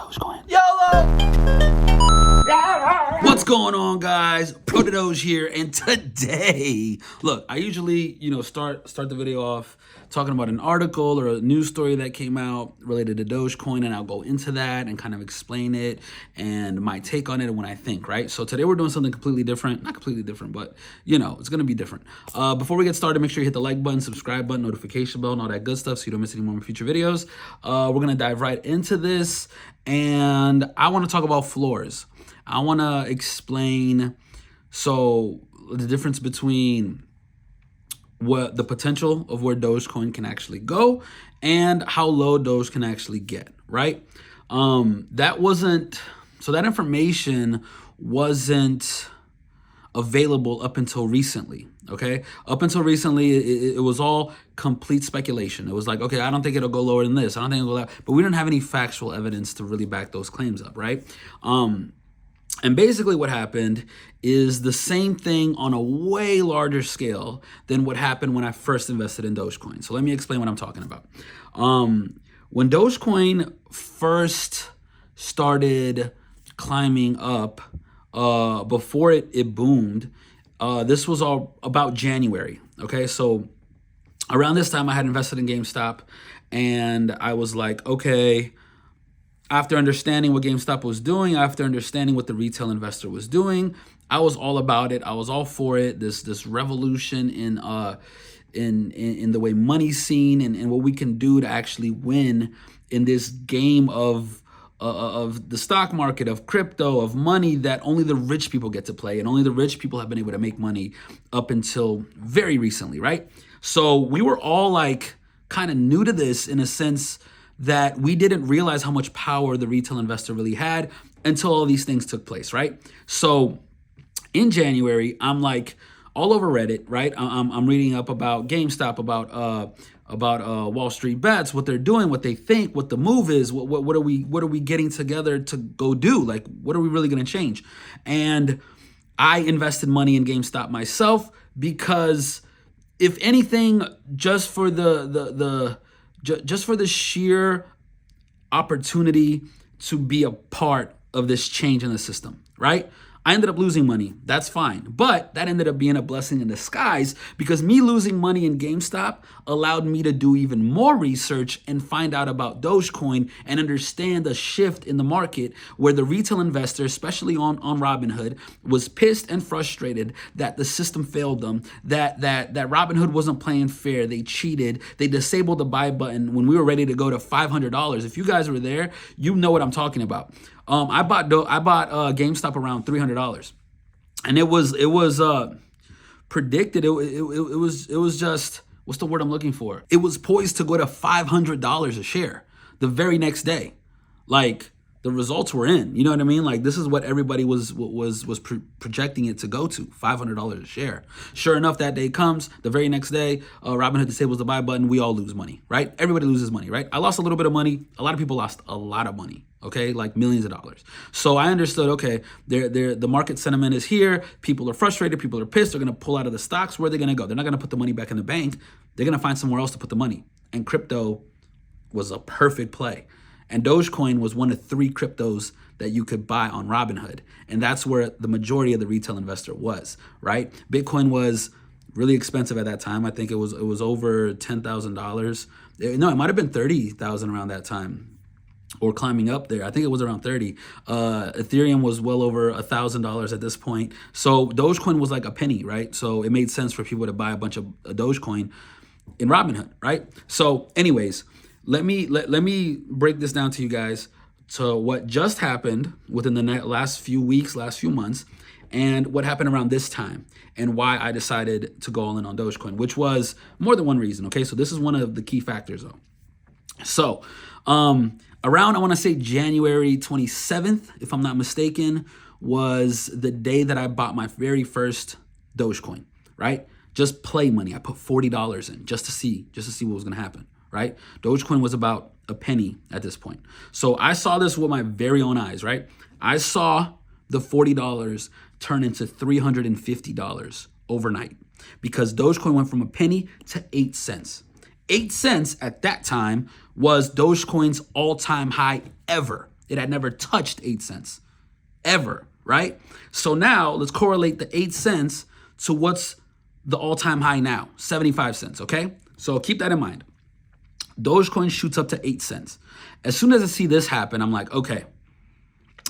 Dogecoin. YOLO! What's going on, guys? Doge here, and today, look, I usually, start the video off talking about an article or a news story that came out related to Dogecoin, and I'll go into that and kind of explain it and my take on it and what I think, right? So today we're doing something completely different, not completely different, but it's gonna be different. Before we get started, make sure you hit the like button, subscribe button, notification bell, and all that good stuff so you don't miss any more future videos. We're gonna dive right into this, and I wanna talk about floors. I want to explain the difference between what the potential of where Dogecoin can actually go and how low Doge can actually get, right? That information wasn't available up until recently, okay? Up until recently, it was all complete speculation. It was like, okay, I don't think it'll go lower than this. I don't think it'll go lower, but we didn't have any factual evidence to really back those claims up, right? And basically what happened is the same thing on a way larger scale than what happened when I first invested in Dogecoin. So let me explain what I'm talking about. When Dogecoin first started climbing up, before it boomed, this was all about January, okay? So around this time I had invested in GameStop, and I was like, okay, after understanding what GameStop was doing, after understanding what the retail investor was doing, I was all about it. I was all for it. This revolution in the way money's seen and what we can do to actually win in this game of the stock market, of crypto, of money that only the rich people get to play, and only the rich people have been able to make money up until very recently, right? So we were all like kind of new to this in a sense that we didn't realize how much power the retail investor really had until all these things took place, right? So in January, I'm like all over Reddit, right? I'm reading up about GameStop, about Wall Street Bets, what they're doing, what they think, what the move is, what are we getting together to go do? Like, what are we really going to change? And I invested money in GameStop myself because, if anything, just for the sheer opportunity to be a part of this change in the system, right? I ended up losing money. That's fine. But that ended up being a blessing in disguise, because me losing money in GameStop allowed me to do even more research and find out about Dogecoin and understand the shift in the market where the retail investor, especially on Robinhood, was pissed and frustrated that the system failed them, that Robinhood wasn't playing fair. They cheated. They disabled the buy button when we were ready to go to $500. If you guys were there, you know what I'm talking about. I bought GameStop around $300, and it was predicted. It was just, what's the word I'm looking for? It was poised to go to $500 a share the very next day. Like, the results were in. You know what I mean? Like, this is what everybody was projecting it to go to, $500 a share. Sure enough, that day comes. The very next day, Robinhood disables the buy button. We all lose money, right? Everybody loses money, right? I lost a little bit of money. A lot of people lost a lot of money. Okay, like millions of dollars. So I understood, okay, the market sentiment is here. People are frustrated. People are pissed. They're going to pull out of the stocks. Where are they going to go? They're not going to put the money back in the bank. They're going to find somewhere else to put the money. And crypto was a perfect play. And Dogecoin was one of 3 cryptos that you could buy on Robinhood. And that's where the majority of the retail investor was, right? Bitcoin was really expensive at that time. I think it was over $10,000. No, it might have been $30,000 around that time, or climbing up there. I think it was around 30. Ethereum was well over $1,000 at this point. So Dogecoin was like a penny, right? So it made sense for people to buy a bunch of Dogecoin in Robinhood, right? So anyways, let me break this down to you guys to what just happened within the last few weeks, last few months, and what happened around this time, and why I decided to go all in on Dogecoin, which was more than one reason, okay? So this is one of the key factors, though. So around, I want to say January 27th, if I'm not mistaken, was the day that I bought my very first Dogecoin, right? Just play money. I put $40 in just to see what was going to happen, right? Dogecoin was about a penny at this point. So I saw this with my very own eyes, right? I saw the $40 turn into $350 overnight, because Dogecoin went from a penny to 8 cents. 8 cents at that time was Dogecoin's all-time high ever. It had never touched 8 cents ever, right? So now let's correlate the 8 cents to what's the all-time high now, 75 cents, okay? So keep that in mind. Dogecoin shoots up to 8 cents. As soon as I see this happen, I'm like, okay.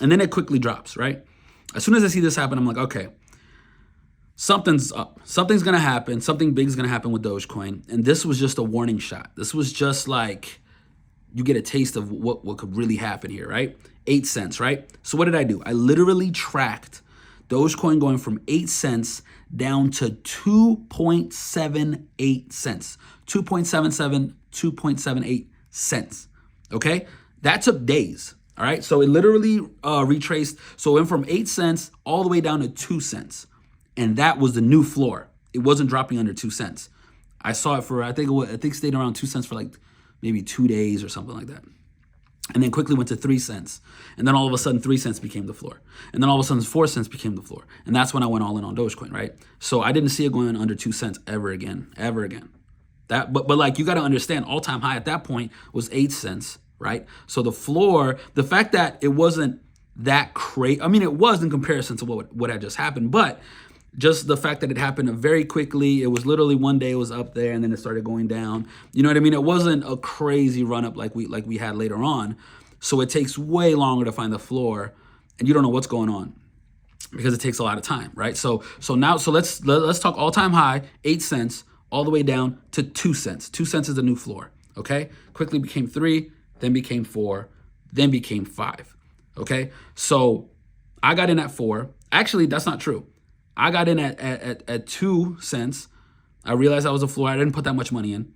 And then it quickly drops, right? As soon as I see this happen, I'm like, okay, something's up. Something's going to happen. Something big is going to happen with Dogecoin. And this was just a warning shot. This was just like, you get a taste of what could really happen here, right? 8 cents, right? So what did I do? I literally tracked Dogecoin going from 8 cents down to 2.78 cents. 2.77, 2.78 cents, okay? That took days, all right? So it literally retraced. So it went from 8 cents all the way down to 2 cents. And that was the new floor. It wasn't dropping under 2 cents. I saw it for, I think it stayed around 2 cents for like maybe 2 days or something like that. And then quickly went to 3 cents. And then all of a sudden 3 cents became the floor. And then all of a sudden 4 cents became the floor. And that's when I went all in on Dogecoin, right? So I didn't see it going under 2 cents ever again. But like, you got to understand, all-time high at that point was 8 cents, right? So the floor, the fact that it wasn't that crazy, I mean, it was in comparison to what had just happened, but just the fact that it happened very quickly, it was literally one day it was up there and then it started going down. You know what I mean? It wasn't a crazy run up like we had later on. So it takes way longer to find the floor and you don't know what's going on because it takes a lot of time, right? So let's talk all-time high, 8 cents, all the way down to 2 cents. 2 cents is the new floor, okay? Quickly became 3, then became 4, then became 5, okay? So I got in at 4. Actually, that's not true. I got in at 2 cents. I realized that was a floor. I didn't put that much money in,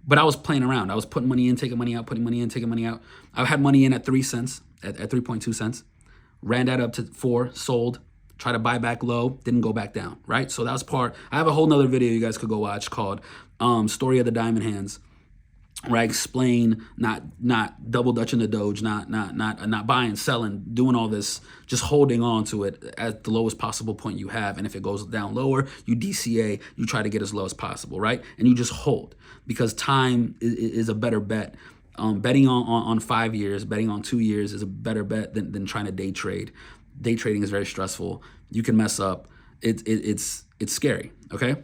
but I was playing around. I was putting money in, taking money out, putting money in, taking money out. I had money in at 3 cents, at 3.2 cents. Ran that up to 4, sold, tried to buy back low, didn't go back down, right? So that was part. I have a whole nother video you guys could go watch called Story of the Diamond Hands, where I explain not double dutching the Doge, not buying, selling, doing all this, just holding on to it at the lowest possible point you have. And if it goes down lower, you DCA, you try to get as low as possible, right? And you just hold because time is a better bet. Betting on 5 years, betting on 2 years is a better bet than trying to day trade. Day trading is very stressful. You can mess up. It's scary, okay?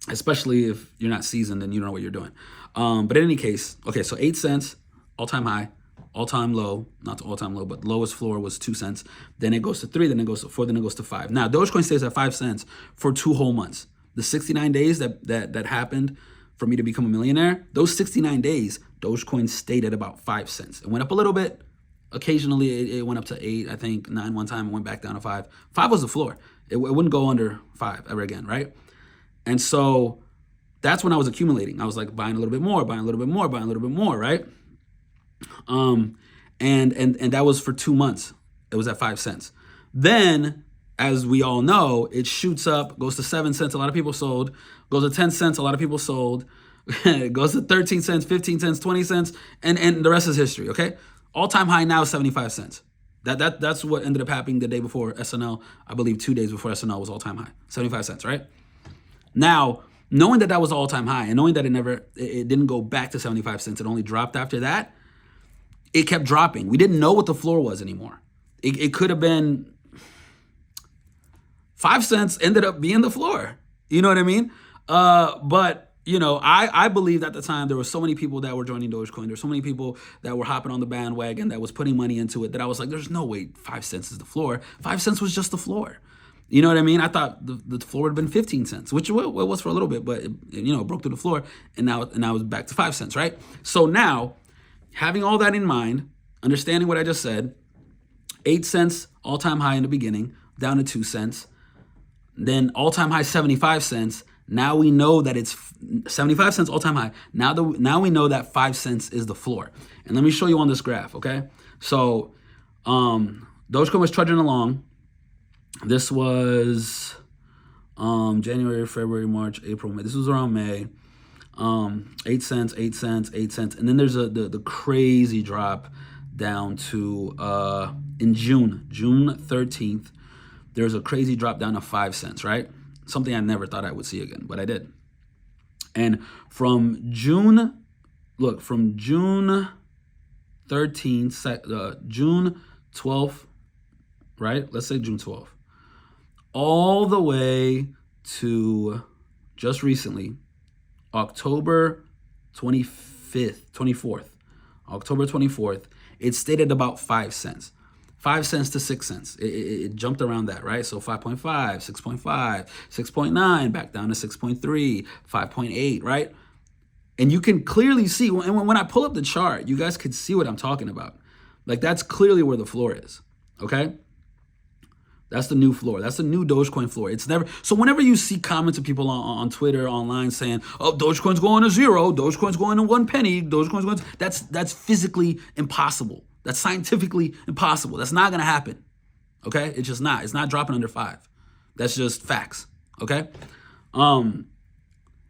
Especially if you're not seasoned and you don't know what you're doing. But in any case, okay, so 8 cents, all-time high, all-time low, not to all-time low, but lowest floor was 2 cents. Then it goes to 3, then it goes to 4, then it goes to 5. Now, Dogecoin stays at 5 cents for 2 whole months. The 69 days that happened for me to become a millionaire, those 69 days, Dogecoin stayed at about 5 cents. It went up a little bit. Occasionally, it went up to 8, I think, 9 one time. It went back down to 5. 5 was the floor. It wouldn't go under 5 ever again, right? And so that's when I was accumulating. I was like buying a little bit more, buying a little bit more, buying a little bit more, right? And that was for 2 months. It was at 5 cents. Then, as we all know, it shoots up, goes to 7 cents. A lot of people sold. Goes to 10 cents. A lot of people sold. It goes to 13 cents, 15 cents, 20 cents, and the rest is history, okay? All-time high now is 75 cents. That's what ended up happening the day before SNL. I believe 2 days before SNL was all-time high. 75 cents, right? Now, knowing that was all-time high and knowing that it didn't go back to 75 cents, it only dropped after that, it kept dropping. We didn't know what the floor was anymore. It could have been 5 cents ended up being the floor. You know what I mean? But you know, I believed at the time there were so many people that were joining Dogecoin. There's so many people that were hopping on the bandwagon that was putting money into it that I was like, there's no way 5 cents is the floor. 5 cents was just the floor. You know what I mean? I thought the floor would have been 15 cents, which it was for a little bit, but it broke through the floor, and now it's back to 5 cents, right? So now, having all that in mind, understanding what I just said, 8 cents all-time high in the beginning, down to 2 cents, then all-time high 75 cents. Now we know that it's 75 cents all-time high. Now we know that 5 cents is the floor. And let me show you on this graph, okay? So Dogecoin was trudging along. This was January, February, March, April, May. This was around May. 8 cents, 8 cents, 8 cents. And then there's the crazy drop down to in June 13th. There's a crazy drop down to 5 cents, right? Something I never thought I would see again, but I did. And from June June 12th, right? Let's say June 12th, all the way to just recently, October 24th, it stayed at about 5 cents. 5 cents to 6 cents. It jumped around that, right? So 5.5, 6.5, 6.9, back down to 6.3, 5.8, right? And you can clearly see, and when I pull up the chart, you guys could see what I'm talking about. Like, that's clearly where the floor is, okay? That's the new floor. That's the new Dogecoin floor. It's never, so whenever you see comments of people on Twitter, online saying, oh, Dogecoin's going to zero, Dogecoin's going to 1 penny, Dogecoin's going to, that's physically impossible. That's scientifically impossible. That's not going to happen, okay? It's just not. It's not dropping under 5. That's just facts, okay? And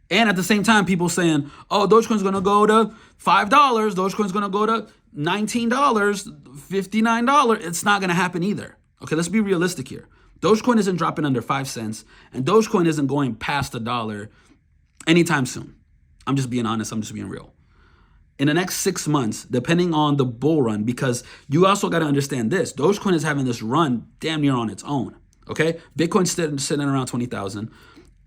at the same time, people saying, oh, Dogecoin's going to go to $5, Dogecoin's going to go to $19, $59. It's not going to happen either. Okay, let's be realistic here. Dogecoin isn't dropping under 5 cents, and Dogecoin isn't going past $1 anytime soon. I'm just being honest. I'm just being real. In the next 6 months, depending on the bull run, because you also got to understand this, Dogecoin is having this run damn near on its own, okay? Bitcoin's sitting around 20,000.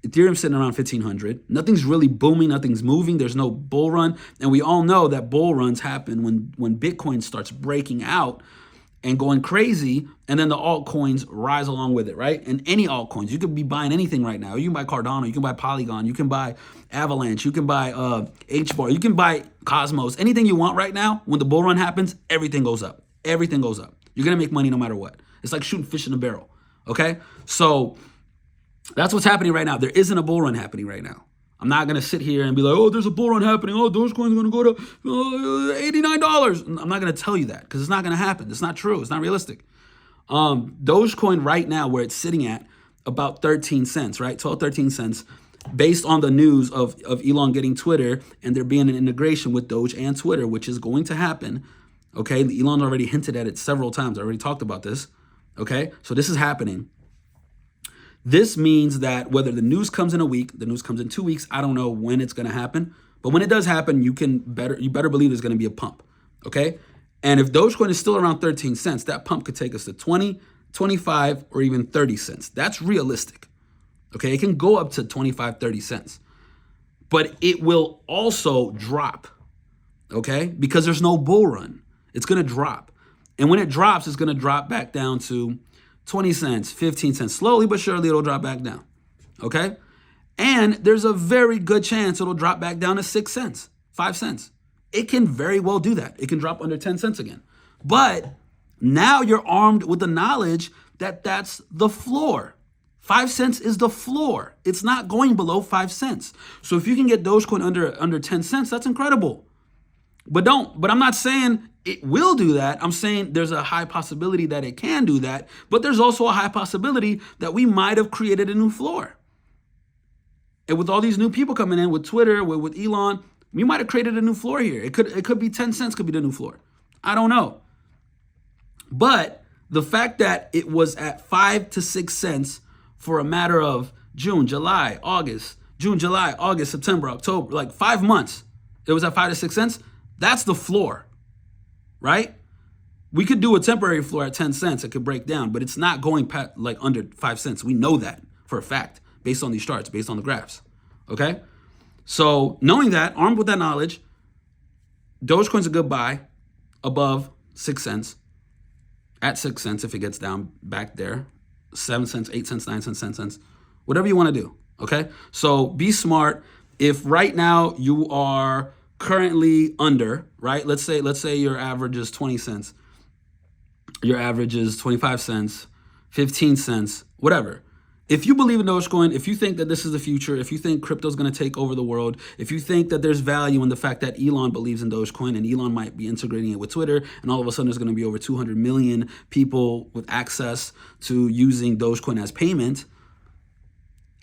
Ethereum's sitting around 1,500. Nothing's really booming. Nothing's moving. There's no bull run. And we all know that bull runs happen when Bitcoin starts breaking out and going crazy, and then the altcoins rise along with it, right? And any altcoins, you could be buying anything right now. You can buy Cardano, you can buy Polygon, you can buy Avalanche, you can buy HBAR, you can buy Cosmos, anything you want right now. When the bull run happens, everything goes up. Everything goes up. You're gonna make money no matter what. It's like shooting fish in a barrel, okay? So that's what's happening right now. There isn't a bull run happening right now. I'm not going to sit here and be like, oh, there's a bull run happening. Oh, Dogecoin's going to go to $89. I'm not going to tell you that because it's not going to happen. It's not true. It's not realistic. Dogecoin right now, where it's sitting at about 13 cents, right? 12, 13 cents, based on the news of Elon getting Twitter and there being an integration with Doge and Twitter, which is going to happen. Okay. Elon already hinted at it several times. I already talked about this. Okay. So this is happening. This means that whether the news comes in a week, the news comes in 2 weeks, I don't know when it's going to happen. But when it does happen, you better believe there's going to be a pump, okay? And if Dogecoin is still around 13 cents, that pump could take us to 20, 25, or even 30 cents. That's realistic, okay? It can go up to 25, 30 cents. But it will also drop, okay? Because there's no bull run. It's going to drop. And when it drops, it's going to drop back down to 20 cents, 15 cents. Slowly but surely, it'll drop back down, okay? And there's a very good chance it'll drop back down to 6 cents, 5 cents. It can very well do that. It can drop under 10 cents again. But now you're armed with the knowledge that that's the floor. 5 cents is the floor. It's not going below 5 cents. So if you can get Dogecoin under 10 cents, that's incredible. But I'm not saying it will do that. I'm saying there's a high possibility that it can do that, but there's also a high possibility that we might have created a new floor. And with all these new people coming in with Twitter, with Elon, we might have created a new floor here. It could be 10 cents could be the new floor. I don't know. But the fact that it was at 5 to 6 cents for a matter of June, July, August, September, October, like 5 months, it was at 5 to 6 cents. That's the floor, right? We could do a temporary floor at 10 cents. It could break down, but it's not going like under 5 cents. We know that for a fact, based on these charts, based on the graphs, okay? So knowing that, armed with that knowledge, Dogecoin's a good buy above 6 cents, at 6 cents if it gets down back there, 7 cents, 8 cents, 9 cents, 10 cents, whatever you want to do, okay? So be smart. If right now you are currently under, right? Let's say your average is 20 cents. Your average is 25 cents, 15 cents, whatever. If you believe in Dogecoin, if you think that this is the future, if you think crypto is going to take over the world, if you think that there's value in the fact that Elon believes in Dogecoin and Elon might be integrating it with Twitter, and all of a sudden there's going to be over 200 million people with access to using Dogecoin as payment,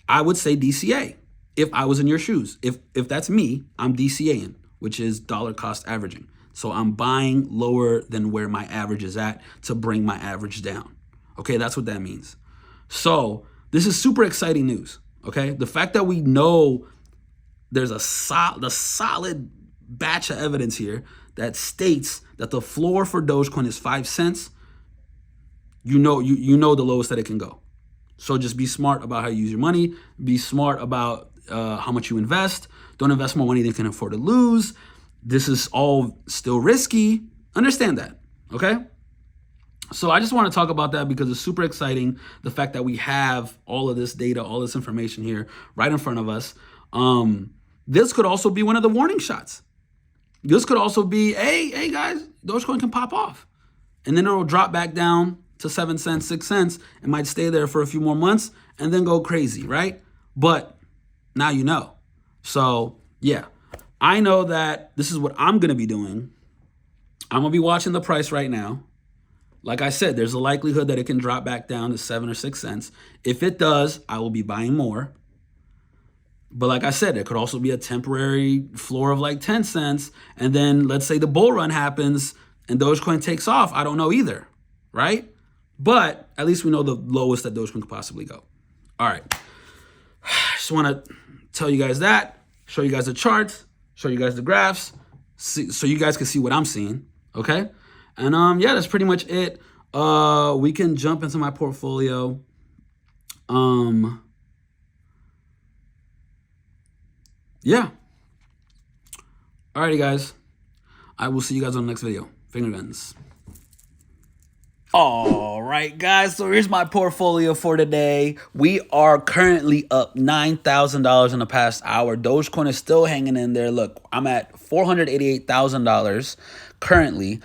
I would say DCA. If I was in your shoes, if that's me, I'm DCAing, which is dollar cost averaging. So I'm buying lower than where my average is at to bring my average down. Okay, that's what that means. So this is super exciting news. Okay, the fact that we know there's the solid batch of evidence here that states that the floor for Dogecoin is 5 cents, you know the lowest that it can go. So just be smart about how you use your money. Be smart about how much you invest. Don't invest more money than you can afford to lose. This is all still risky. Understand that, okay? So I just want to talk about that because it's super exciting. The fact that we have all of this data, all this information here right in front of us. This could also be one of the warning shots. This could also be, hey guys, Dogecoin can pop off. And then it'll drop back down to 7 cents, 6 cents. It might stay there for a few more months and then go crazy, right? But now you know. So yeah, I know that this is what I'm going to be doing. I'm going to be watching the price right now. Like I said, there's a likelihood that it can drop back down to 7 or 6 cents. If it does, I will be buying more. But like I said, it could also be a temporary floor of like 10 cents. And then let's say the bull run happens and Dogecoin takes off. I don't know either, right? But at least we know the lowest that Dogecoin could possibly go. All right. Just want to tell you guys that, show you guys the charts, show you guys the graphs, so you guys can see what I'm seeing, okay? And yeah, that's pretty much it. We can jump into my portfolio. Yeah. Alrighty, guys. I will see you guys on the next video. Finger guns. All right, guys, so here's my portfolio for today. We are currently up $9,000 in the past hour. Dogecoin is still hanging in there. Look, I'm at $488,000 currently.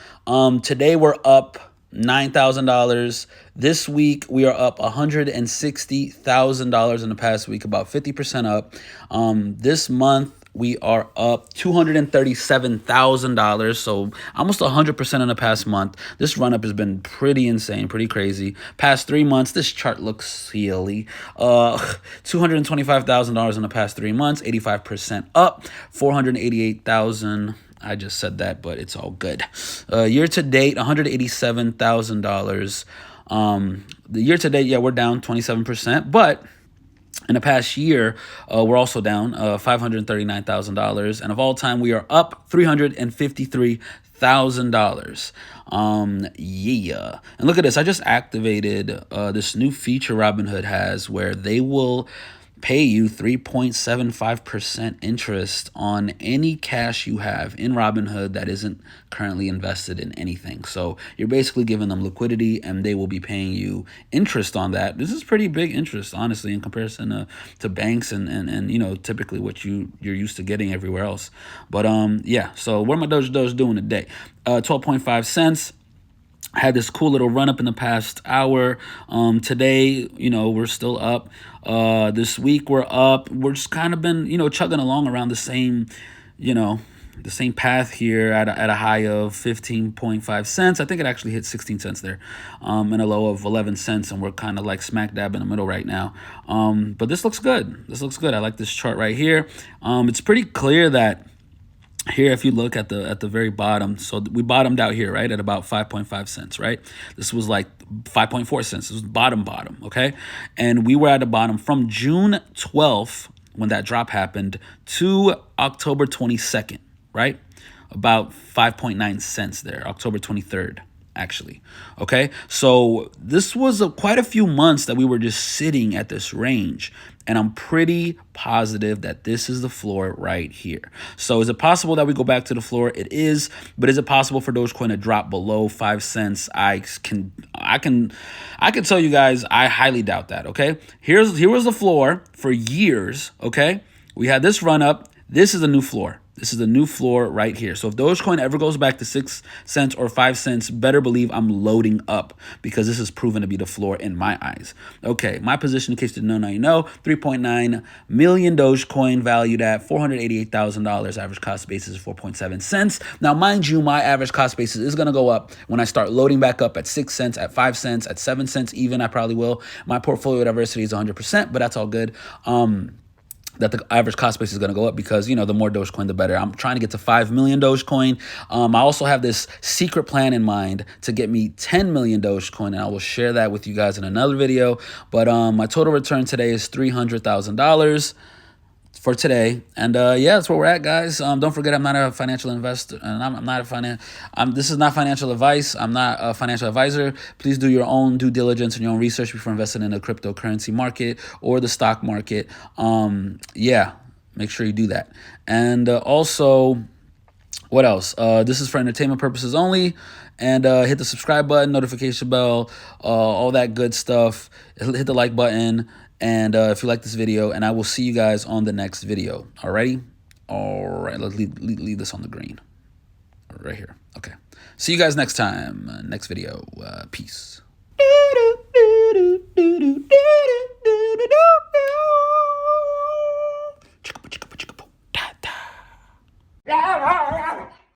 Today we're up $9,000. This week we are up $160,000 in the past week, about 50% up. This month we are up $237,000, so almost 100% in the past month. This run-up has been pretty insane, pretty crazy. Past 3 months, this chart looks silly. $225,000 in the past 3 months, 85% up, $488,000. I just said that, but it's all good. Year to date, $187,000. The year to date, yeah, we're down 27%, but in the past year, we're also down $539,000. And of all time, we are up $353,000. Yeah. And look at this. I just activated this new feature Robinhood has where they will pay you 3.75% interest on any cash you have in Robinhood that isn't currently invested in anything. So you're basically giving them liquidity and they will be paying you interest on that. This is pretty big interest, honestly, in comparison to banks and you know, typically what you're used to getting everywhere else. But yeah, so what are my Doge doing today? 12.5 cents. I had this cool little run up in the past hour. Today, you know, we're still up. This week we're up. We're just kind of been, you know, chugging along around the same, you know, the same path here at a high of 15.5 cents. I think it actually hit 16 cents there, and a low of 11 cents. And we're kind of like smack dab in the middle right now. But this looks good. This looks good. I like this chart right here. It's pretty clear that here, if you look at the very bottom, so we bottomed out here, right, at about 5.5 cents, right? This was like 5.4 cents. This was bottom, okay? And we were at the bottom from June 12th, when that drop happened, to October 22nd, right? About 5.9 cents there, October 23rd, actually, okay? So this was quite a few months that we were just sitting at this range. And I'm pretty positive that this is the floor right here. So is it possible that we go back to the floor? It is, but is it possible for Dogecoin to drop below 5 cents? I can tell you guys, I highly doubt that, okay? Here was the floor for years, okay? We had this run up. This is a new floor. This is the new floor right here. So if Dogecoin ever goes back to 6 cents or 5 cents, better believe I'm loading up because this is proven to be the floor in my eyes. Okay, my position, in case you didn't know, now you know, 3.9 million Dogecoin valued at $488,000. Average cost basis is 4.7 cents. Now, mind you, my average cost basis is going to go up when I start loading back up at 6 cents, at 5 cents, at 7 cents even. I probably will. My portfolio diversity is 100%, but that's all good. That the average cost base is going to go up because, you know, the more Dogecoin, the better. I'm trying to get to 5 million Dogecoin. I also have this secret plan in mind to get me 10 million Dogecoin, and I will share that with you guys in another video. But my total return today is $300,000 for today. And yeah, that's where we're at, guys. Don't forget, I'm not a financial investor, and I'm not a this is not financial advice. I'm not a financial advisor. Please do your own due diligence and your own research before investing in the cryptocurrency market or the stock market. Yeah, make sure you do that. And also, what else? This is for entertainment purposes only. And hit the subscribe button, notification bell, all that good stuff. Hit the like button. And if you like this video, and I will see you guys on the next video. Alrighty? All right, let's leave this on the green. Right here. Okay. See you guys next time. Next video. Peace.